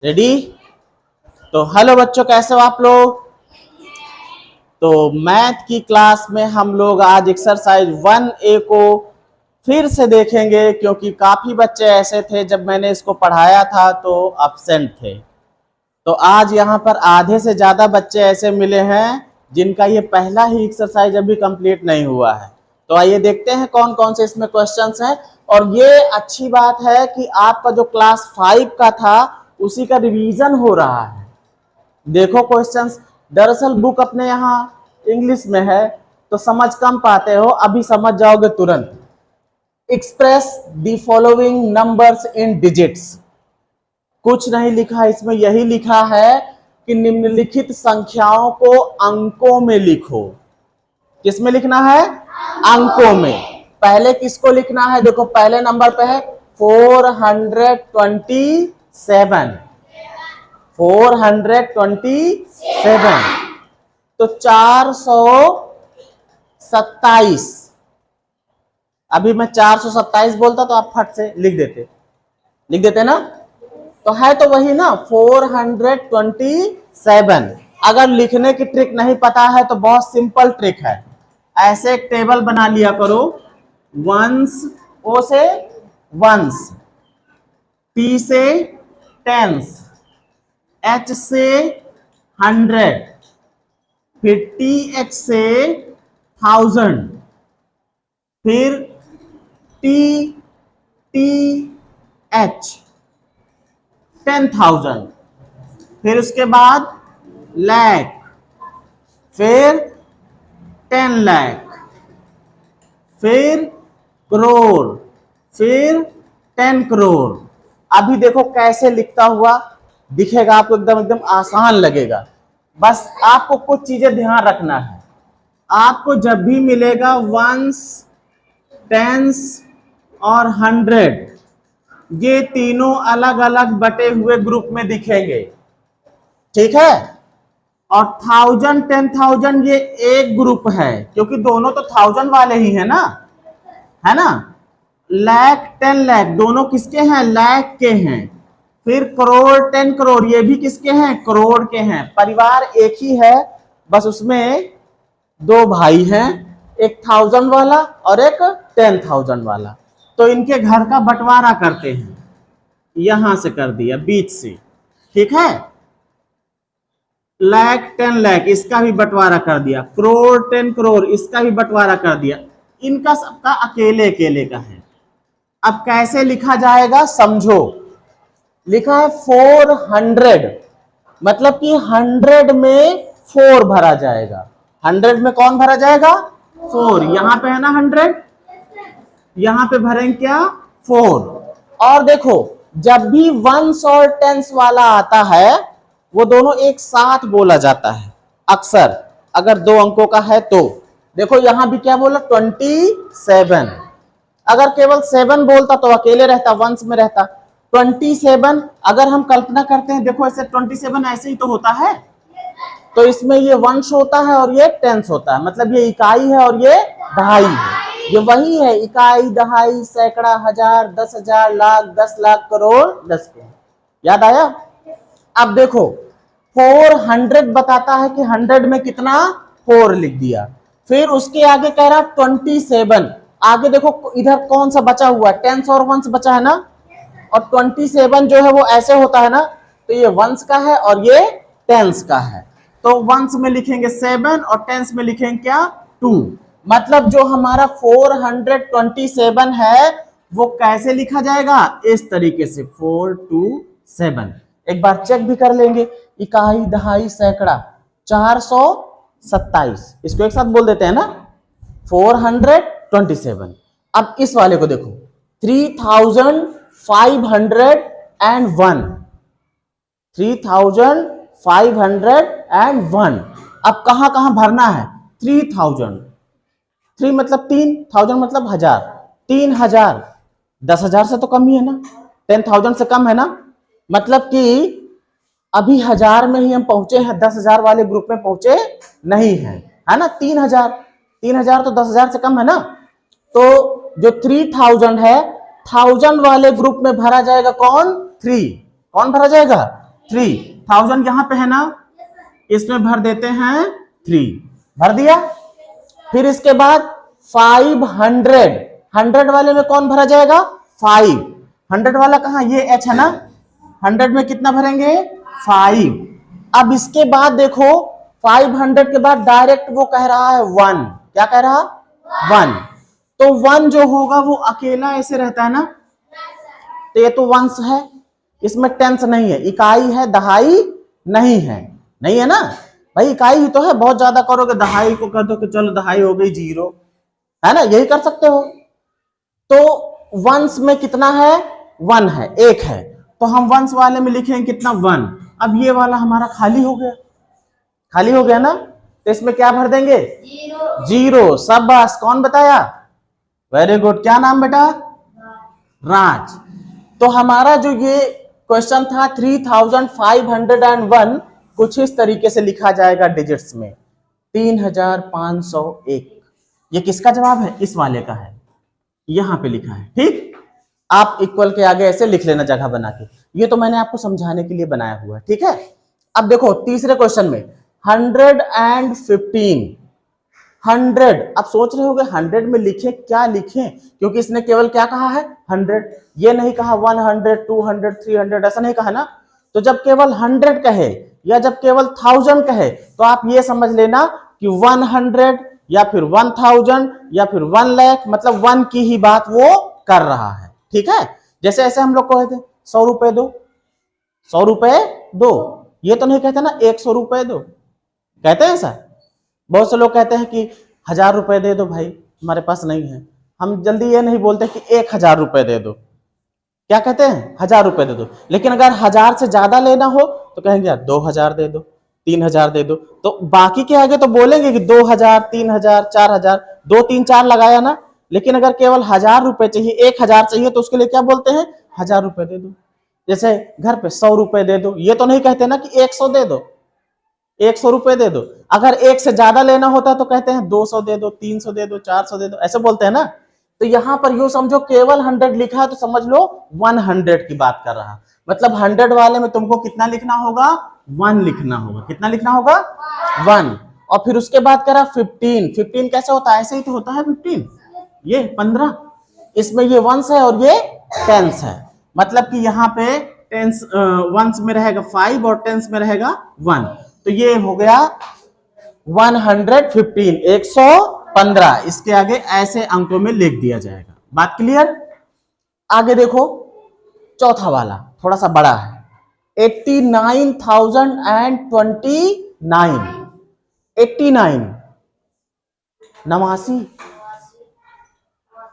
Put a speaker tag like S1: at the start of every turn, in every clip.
S1: Ready. तो hello बच्चों, कैसे हो आप लोग। तो मैथ की क्लास में हम लोग आज एक्सरसाइज 1A को फिर से देखेंगे, क्योंकि काफी बच्चे ऐसे थे जब मैंने इसको पढ़ाया था तो अब्सेंट थे। तो आज यहाँ पर आधे से ज्यादा बच्चे ऐसे मिले हैं जिनका ये पहला ही एक्सरसाइज अभी कंप्लीट नहीं हुआ है। तो आइए देखते हैं कौन कौन से इसमें क्वेश्चंस हैं। और ये अच्छी बात है कि आपका जो क्लास 5 का था उसी का रिवीजन हो रहा है। देखो क्वेश्चंस, दरअसल बुक अपने यहाँ इंग्लिश में है तो समझ कम पाते हो, अभी समझ जाओगे तुरंत। Express the following numbers in digits. कुछ नहीं लिखा इसमें, यही लिखा है कि निम्नलिखित संख्याओं को अंकों में लिखो। किसमें लिखना है? अंकों में। पहले किसको लिखना है? देखो पहले नंबर पे है 427। 427 तो 427। अभी मैं 427 बोलता तो आप फट से लिख देते ना। तो है तो वही ना 427। अगर लिखने की ट्रिक नहीं पता है तो बहुत सिंपल ट्रिक है। ऐसे एक टेबल बना लिया करो। वंस, ओ से वंस, टी से टेंस, एच से 100, फिर टी एच से 1000, फिर टी टी एच 10,000, फिर उसके बाद लाख, फिर 10 लाख, फिर करोड़, फिर 10 करोड़। अभी देखो कैसे लिखता हुआ दिखेगा आपको, एकदम आसान लगेगा। बस आपको कुछ चीजें ध्यान रखना है। आपको जब भी मिलेगा वंस, टेंस और 100, ये तीनों अलग अलग बटे हुए ग्रुप में दिखेंगे, ठीक है। और 1000, 10,000 ये एक ग्रुप है, क्योंकि दोनों तो 1000 वाले ही है ना, है ना। लाख, 10 लाख दोनों किसके हैं? लाख के हैं। फिर करोड़, 10 करोड़ ये भी किसके हैं? करोड़ के हैं। परिवार एक ही है, बस उसमें दो भाई हैं, एक 1000 वाला और एक 10,000 वाला। तो इनके घर का बंटवारा करते हैं, यहां से कर दिया बीच से, ठीक है। लाख, 10 लाख इसका भी बंटवारा कर दिया, करोड़, 10 करोड़ इसका भी बंटवारा कर दिया। इनका सबका अकेले अकेले का है। अब कैसे लिखा जाएगा समझो। लिखा है 400, मतलब कि 100 में 4 भरा जाएगा। 100 में कौन भरा जाएगा? 4। यहां पे है ना 100, यहां पे भरेंगे क्या? 4। और देखो जब भी वंस और टेंस वाला आता है वो दोनों एक साथ बोला जाता है अक्सर, अगर 2 अंकों का है तो। देखो यहां भी क्या बोला? 27। अगर केवल 7 बोलता तो अकेले रहता, वंस में रहता। 27 अगर हम कल्पना करते हैं, देखो ऐसे 27 ऐसे ही तो होता है, तो इसमें ये वंश होता है और ये टेंस होता है, मतलब ये इकाई है और ये दहाई है। ये वही है, इकाई, दहाई, सैकड़ा, हजार, 10,000, लाख, 10 लाख, करोड़, 10 करोड़। याद आया? अब देखो 400 बताता है कि 100 में कितना? 4 लिख दिया। फिर उसके आगे कह रहा 27। आगे देखो इधर कौन सा बचा हुआ है? टेंस और वंस बचा है ना। और 27 जो है वो ऐसे होता है ना, तो ये वंस का है और ये टेंस का है। तो वंस में लिखेंगे 7 और टेंस में लिखेंगे क्या? 2। मतलब जो हमारा 427 है वो कैसे लिखा जाएगा? इस तरीके से 427। एक बार चेक भी कर लेंगे। इकाई, दहाई, सैकड़ा, 427 इसको एक साथ बोल देते हैं ना, 427। अब इस वाले को देखो 3501। 3501। अब कहां कहां भरना है? 3000। 3 मतलब 3, 1000 मतलब 1000। 3000 10,000 से तो कम ही है ना, 10,000 से कम है ना। मतलब कि अभी 1000 में ही हम पहुंचे हैं, 10,000 वाले ग्रुप में पहुंचे नहीं है, है ना। 3000 तो 10,000 से कम है ना। तो जो 3000 है, 1000 वाले ग्रुप में भरा जाएगा कौन? 3। कौन भरा जाएगा? 3000 यहां पे है ना, इसमें भर देते हैं 3, भर दिया। फिर इसके बाद 500, 100 वाले में कौन भरा जाएगा? 5, 100 वाला कहां, ये h है ना, 100 में कितना भरेंगे? 5। अब इसके बाद देखो 500 के बाद डायरेक्ट वो कह रहा है 1, क्या कह रहा? 1। तो 1 जो होगा वो अकेला ऐसे रहता है ना, तो ये तो वंश है, इसमें टेंस नहीं है, इकाई है, दहाई नहीं है, नहीं है ना भाई, इकाई ही तो है। बहुत ज्यादा करोगे दहाई को कर दो कि चलो दहाई हो गई 0, है ना, यही कर सकते हो। तो वंश में कितना है? 1 है, 1 है, तो हम वंश वाले में लिखेंगे कितना? 1। अब ये वाला हमारा खाली हो गया, खाली हो गया ना, तो इसमें क्या भर देंगे? 0। शाबाश, कौन बताया? वेरी गुड, क्या नाम बेटा? राज। तो हमारा जो ये क्वेश्चन था 3501 कुछ इस तरीके से लिखा जाएगा डिजिट्स में, 3501। ये किसका जवाब है? इस वाले का है, यहां पे लिखा है। ठीक, आप इक्वल के आगे ऐसे लिख लेना जगह बना के, ये तो मैंने आपको समझाने के लिए बनाया हुआ है। ठीक है, अब देखो तीसरे क्वेश्चन में 115, 100। अब सोच रहे होगे 100 में लिखे क्या लिखें, क्योंकि इसने केवल क्या कहा है? 100, ये नहीं कहा 100, 200, 300, ऐसा नहीं कहा ना। तो जब केवल 100 कहे या जब केवल 1000 कहे तो आप ये समझ लेना कि 100 या फिर 1000 या फिर 1 लाख, मतलब 1 की ही बात वो कर रहा है। ठीक है, जैसे ऐसे हम लोग कहते हैं 100 रुपए दो, 100 रुपए दो, ये तो नहीं कहते ना 100 रुपए दो, कहते हैं ऐसा? बहुत से लोग कहते हैं कि 1000 रुपए दे दो भाई, हमारे पास नहीं है। हम जल्दी ये नहीं बोलते कि 1000 रुपए दे दो, क्या कहते हैं? 1000 रुपए दे दो। लेकिन अगर 1000 से ज्यादा लेना हो तो कहेंगे यार 2000 दे दो, 3000 दे दो। तो बाकी के आगे तो बोलेंगे कि 2000, 3000, 4000, 2, 3, 4 लगाया ना। लेकिन अगर केवल 1000 रुपए चाहिए, 1000 चाहिए, तो उसके लिए क्या बोलते हैं? 1000 रुपए दे दो। जैसे घर पे 100 रुपए दे दो, ये तो नहीं कहते ना कि 100 दे दो, 100 रुपए दे दो। अगर 1 से ज्यादा लेना होता है तो कहते हैं 200 दे दो, 300 दे दो, 400 दे दो, ऐसे बोलते हैं ना। तो यहां पर यूं समझो केवल 100 लिखा है तो समझ लो 100 की बात कर रहा, मतलब 100 वाले में तुमको कितना लिखना होगा? 1 लिखना होगा। कितना लिखना होगा? 1। और फिर उसके बाद करा 15, 15 कैसे होता है? ऐसे ही तो होता है 15, ये 15, इसमें ये वंश है और ये टेंस है, मतलब कि यहाँ पे टेंस वंश में रहेगा 5 और टेंस में रहेगा 1। तो ये हो गया 115, 115। इसके आगे ऐसे अंकों में लिख दिया जाएगा। बात क्लियर? आगे देखो चौथा वाला थोड़ा सा बड़ा है, 89,029, 89, 89,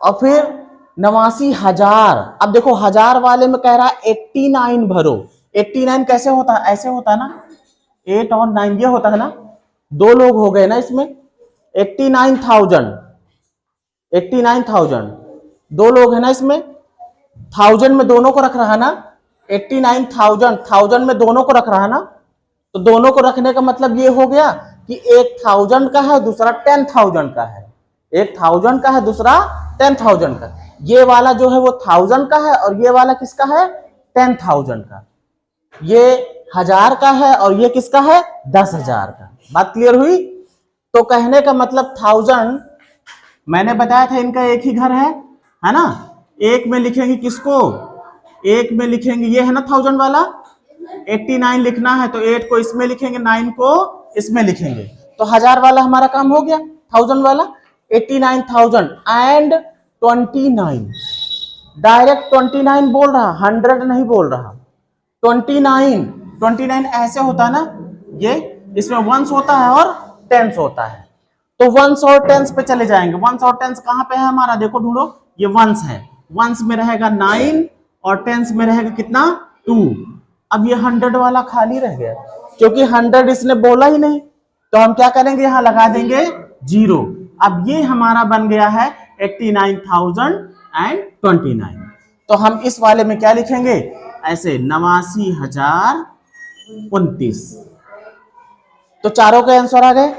S1: और फिर 89,000। अब देखो 1000 वाले में कह रहा है 89 भरो। 89 कैसे होता है? ऐसे होता है ना, 8 और 9 ये होता है ना, 2 लोग हो गए ना इसमें, 89,000, 89,000, 2 लोग है ना इसमें, 1000 में दोनों को रख रहा है ना, 89,000, 1000 में दोनों को रख रहा है ना। तो दोनों को रखने का मतलब ये हो गया कि एक 1000 का है, दूसरा 10,000 का है, एक 1000 का है, दूसरा 10,000 का। ये वाला जो है वो 1000 का है और ये वाला किसका है? 10,000 का। ये 1000 का है और ये किसका है? 10,000 का। बात क्लियर हुई? तो कहने का मतलब 1000, मैंने बताया था इनका एक ही घर है ना। एक में लिखेंगे किसको? एक में लिखेंगे, ये है ना 1000 वाला, 89 लिखना है तो 8 को इसमें लिखेंगे, 9 को इसमें लिखेंगे। तो 1000 वाला हमारा काम हो गया, 1000 वाला 89,000 एंड 29, डायरेक्ट 29 बोल रहा, 100 नहीं बोल रहा। 29 ऐसे होता है ना, ये इसमें वंस होता है और टेंस होता है। तो वंस और टेंस पे चले जाएंगे। वंस और टेंस कहां पे है हमारा? देखो ढूंढो, ये वंस है, वंस में रहेगा 9 और टेंस में रहेगा कितना? 2। अब ये 100 वाला खाली रह गया, क्योंकि 100 इसने बोला ही नहीं, तो हम क्या करेंगे? यहां लगा देंगे 0। अब ये हमारा बन गया है 89,029। तो हम इस वाले में क्या लिखेंगे? ऐसे 89,029। तो चारों के आंसर आ गए।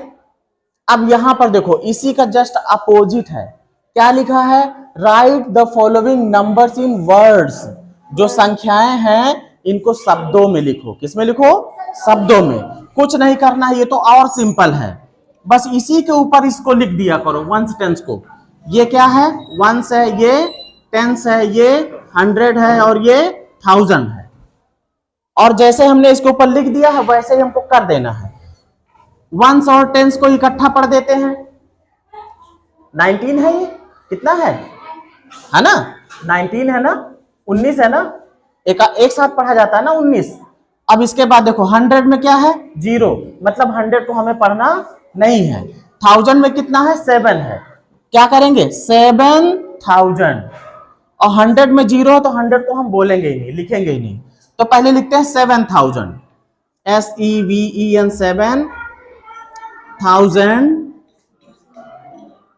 S1: अब यहां पर देखो इसी का जस्ट अपोजिट है, क्या लिखा है? Right the following numbers in words. जो संख्याएं हैं इनको शब्दों में लिखो। किसमें लिखो? शब्दों में। कुछ नहीं करना है, ये तो और सिंपल है, बस इसी के ऊपर इसको लिख दिया करो वंस टेंस को। ये क्या है? वंस है, ये टेंस है, ये 100 है और ये 1000 है। और जैसे हमने इसके ऊपर लिख दिया है वैसे ही हमको कर देना है। वंस और टेंस को इकट्ठा पढ़ देते हैं। 19 है, ये कितना है ना? 19 है ना? 19 है ना? एक साथ पढ़ा जाता है ना 19। अब इसके बाद देखो 100 में क्या है? 0, मतलब 100 को हमें पढ़ना नहीं है। 1000 में कितना है? 7 है। क्या करेंगे? 7000। और 100 में 0 है तो 100 को हम बोलेंगे ही नहीं, लिखेंगे ही नहीं। तो पहले लिखते हैं 7000, SEVEN 7000।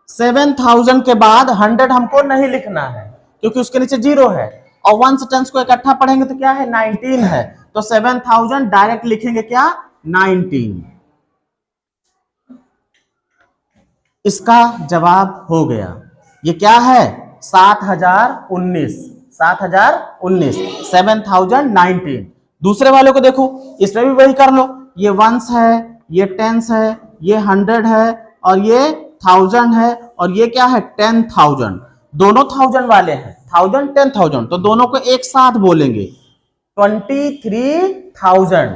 S1: 7000 के बाद 100 हमको नहीं लिखना है क्योंकि उसके नीचे 0 है। और वंस टेंस को इकट्ठा पढ़ेंगे तो क्या है? 19 है। तो 7000 डायरेक्ट लिखेंगे क्या? 19। इसका जवाब हो गया। ये क्या है? 7019। 7019। दूसरे वालों को देखो, इसमें भी वही कर लो। ये वंस है, ये टेंस है, ये 100 है और ये 1000 है और ये क्या है? 10,000। दोनों 1000 वाले हैं, 1000 10,000, तो दोनों को एक साथ बोलेंगे 23,000।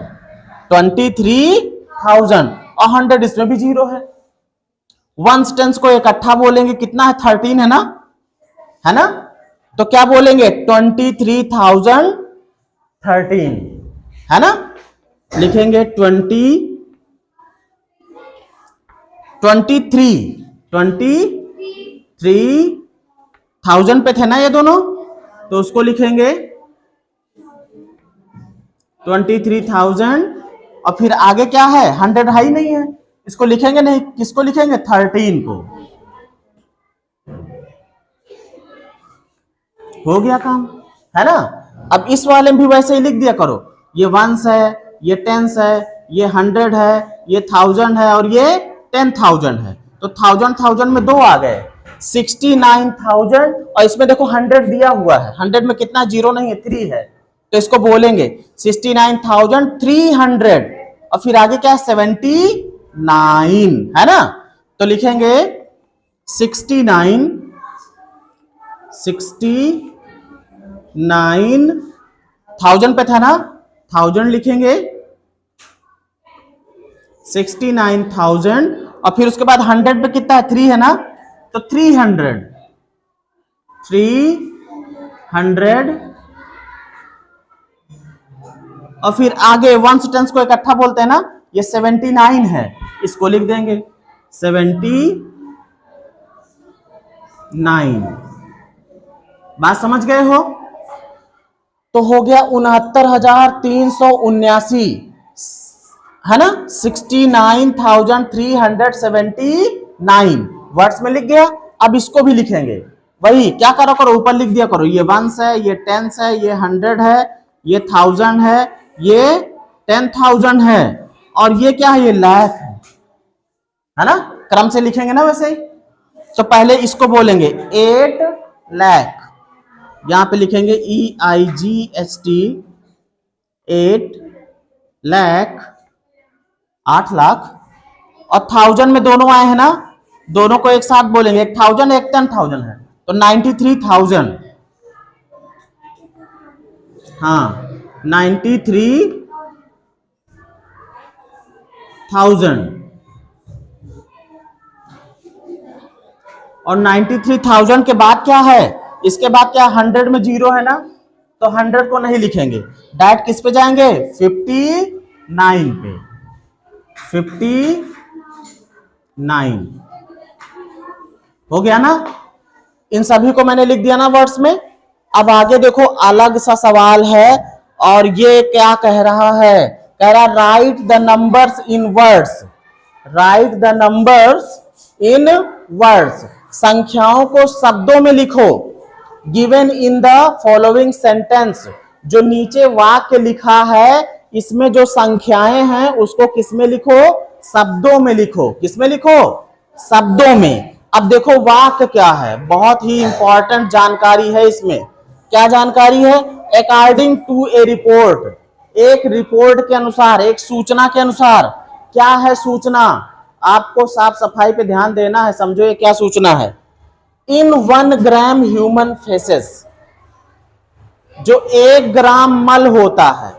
S1: 23,000 और 100 इसमें भी 0 है। वंस टेंस को इकट्ठा बोलेंगे, कितना है? 13 है ना? तो क्या बोलेंगे? 23,013 है ना? लिखेंगे 23,000 पे थे ना ये दोनों, तो उसको लिखेंगे 23,000। और फिर आगे क्या है? 100 है ही नहीं है, इसको लिखेंगे नहीं। किसको लिखेंगे? 13 को। हो गया काम, है ना? अब इस वाले में भी वैसे ही लिख दिया करो। ये वंस है, ये टेंस है, ये 100 है, ये 1000 है और ये 10,000 है। तो 1000 में 2 आ गए, 69,000। और इसमें देखो 100 दिया हुआ है, 100 में कितना? 0 नहीं है, 3 है। तो इसको बोलेंगे 69,300 और फिर आगे क्या है? 79 है ना? तो लिखेंगे 69,000 पे था ना, 1000 लिखेंगे 69,000 और फिर उसके बाद 100 पे कितना है? 3 है ना? तो 300 और फिर आगे वंस टेंस को इकट्ठा बोलते हैं ना, ये 79 है, इसको लिख देंगे 79। बात समझ गए हो? तो हो गया 69,379 है ना? 69,379 वर्ड्स में लिख गया। अब इसको भी लिखेंगे, वही क्या करो ऊपर लिख दिया करो। ये वंस है, ये टेंस है, ये 100 है, ये 1000 है, ये 10,000 है और ये क्या है? ये लाख है ना? क्रम से लिखेंगे ना वैसे ही। तो पहले इसको बोलेंगे 8 लाख, यहां पे लिखेंगे EIGHT 8 लाख, 8 लाख। और 1000 में दोनों आए हैं ना, दोनों को एक साथ बोलेंगे, एक 1000 एक 10,000 है, तो 93,000। हाँ, 93,000 और 93,000 के बाद क्या है? इसके बाद क्या? 100 में 0 है ना, तो 100 को नहीं लिखेंगे, डायरेक्ट किस पे जाएंगे? 59 पे। 59 हो गया ना? इन सभी को मैंने लिख दिया ना वर्ड्स में। अब आगे देखो, अलग सा सवाल है और ये क्या कह रहा है? कह रहा right the numbers in words. Right the numbers in words, संख्याओं को शब्दों में लिखो। Given in the following sentence, जो नीचे वाक्य लिखा है इसमें जो संख्याएं हैं उसको किसमें लिखो? शब्दों में लिखो। किसमें लिखो? शब्दों में। अब देखो वाक्य क्या है, बहुत ही इंपॉर्टेंट जानकारी है इसमें। क्या जानकारी है? अकॉर्डिंग टू ए रिपोर्ट, एक रिपोर्ट के अनुसार, एक सूचना के अनुसार, क्या है सूचना, आपको साफ सफाई पे ध्यान देना है, समझो ये क्या सूचना है। इन 1 ग्राम ह्यूमन फेसेस, जो 1 ग्राम मल होता है,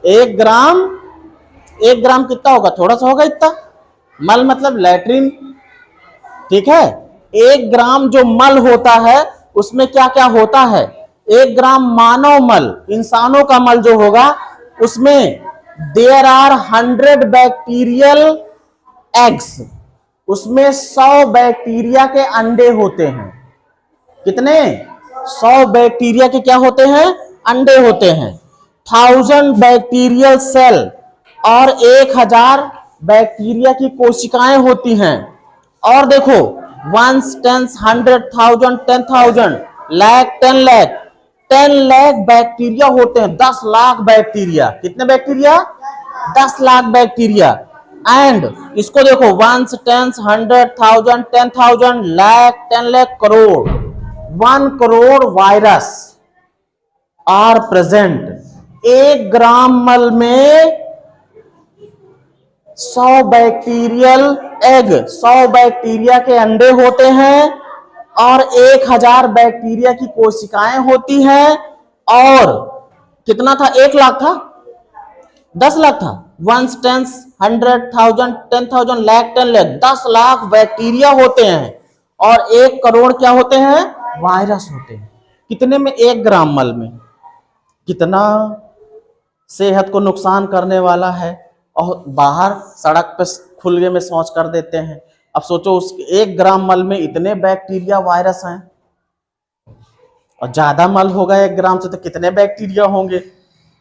S1: 1 ग्राम कितना होगा, थोड़ा सा होगा इतना, मल मतलब लैट्रिन, ठीक है। 1 ग्राम जो मल होता है उसमें क्या क्या होता है, 1 ग्राम मानव मल, इंसानों का मल जो होगा उसमें देयर आर 100 बैक्टीरियल एग्स, उसमें 100 बैक्टीरिया के अंडे होते हैं। कितने, 100 बैक्टीरिया के क्या होते हैं, अंडे होते हैं। 1000 बैक्टीरियल सेल, और 1000 बैक्टीरिया की कोशिकाएं होती हैं। और देखो 1 10 100,000 10,000 लाख 10 लाख 10 लाख बैक्टीरिया होते हैं, 10 लाख बैक्टीरिया। कितने बैक्टीरिया, 10 लाख बैक्टीरिया। एंड इसको देखो 1 10 100,000 10,000 lakh 10 lakh crore, 1 crore virus are present. 1 gram मल में 100 बैक्टीरियल एग, 100 बैक्टीरिया के अंडे होते हैं, और 1000 बैक्टीरिया की कोशिकाएं होती हैं। और कितना था, 1 लाख था, 10 लाख था, 1 10 100,000 10,000 लाख 10 लाख, 10 लाख बैक्टीरिया होते हैं, और 1 करोड़ क्या होते हैं, वायरस होते हैं। कितने में, 1 ग्राम मल में। कितना सेहत को नुकसान करने वाला है, और बाहर सड़क पे खुले में शौच कर देते हैं। अब सोचो उस 1 ग्राम मल में इतने बैक्टीरिया वायरस हैं, और ज्यादा मल होगा 1 ग्राम से तो कितने बैक्टीरिया होंगे,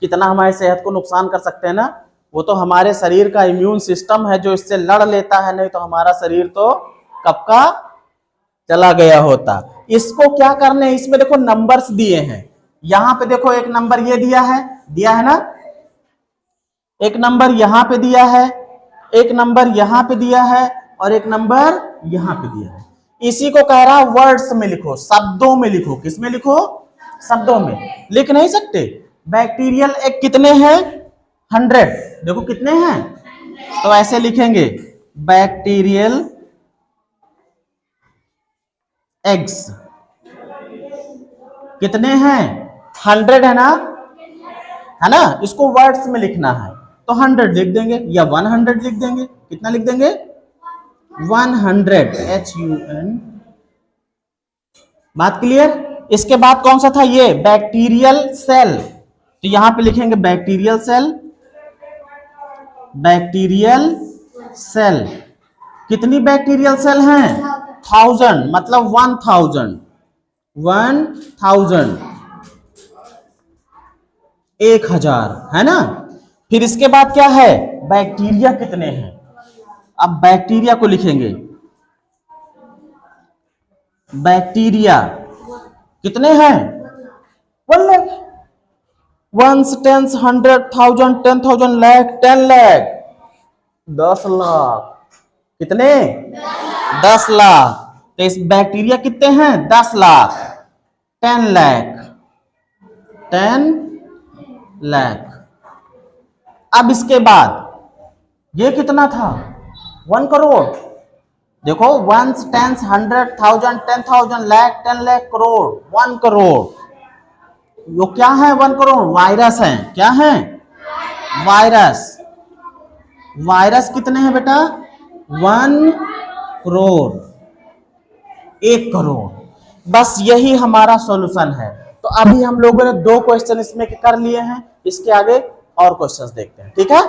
S1: कितना हमारी सेहत को नुकसान कर सकते हैं ना। वो तो हमारे शरीर का इम्यून सिस्टम है जो इससे लड़ लेता है, नहीं तो हमारा शरीर तो कब का चला गया होता। इसको क्या करने, इसमें देखो नंबर्स दिए हैं, यहां पे देखो एक नंबर ये दिया है ना, एक नंबर यहां पे दिया है, एक नंबर यहां पे दिया है, और एक नंबर यहां पे दिया है। इसी को कह रहा वर्ड्स में लिखो, शब्दों में लिखो। किस में लिखो, शब्दों में। लिख नहीं सकते। बैक्टीरियल एग कितने हैं, 100। देखो कितने हैं, तो ऐसे लिखेंगे बैक्टीरियल एग्स कितने हैं, 100 है ना, इसको वर्ड्स में लिखना है तो 100 लिख देंगे, या 100 लिख देंगे। कितना लिख देंगे, 100 HUN। बात क्लियर। इसके बाद कौन सा था, ये बैक्टीरियल सेल, तो यहां पे लिखेंगे बैक्टीरियल सेल। बैक्टीरियल सेल कितनी बैक्टीरियल सेल हैं, 1000, मतलब 1000 1000 है ना। फिर इसके बाद क्या है, बैक्टीरिया कितने हैं। अब बैक्टीरिया को लिखेंगे, बैक्टीरिया कितने हैं, 1 लाख, 1 10 100,000 10,000 लाख 10 लाख 10 लाख। कितने, 10 लाख। तो इस बैक्टीरिया कितने हैं, 10 लाख, 10 लाख 10 लाख। अब इसके बाद ये कितना था, 1 करोड़। देखो 1 10 100,000 10,000 लाख 10 लाख करोड़, 1 करोड़। वो क्या है, 1 करोड़ वायरस है। क्या है, वायरस। वायरस कितने हैं बेटा, 1 करोड़, 1 करोड़। बस यही हमारा सॉल्यूशन है। तो अभी हम लोगों ने 2 क्वेश्चन इसमें कर लिए हैं, इसके आगे और क्वेश्चंस देखते हैं, ठीक है।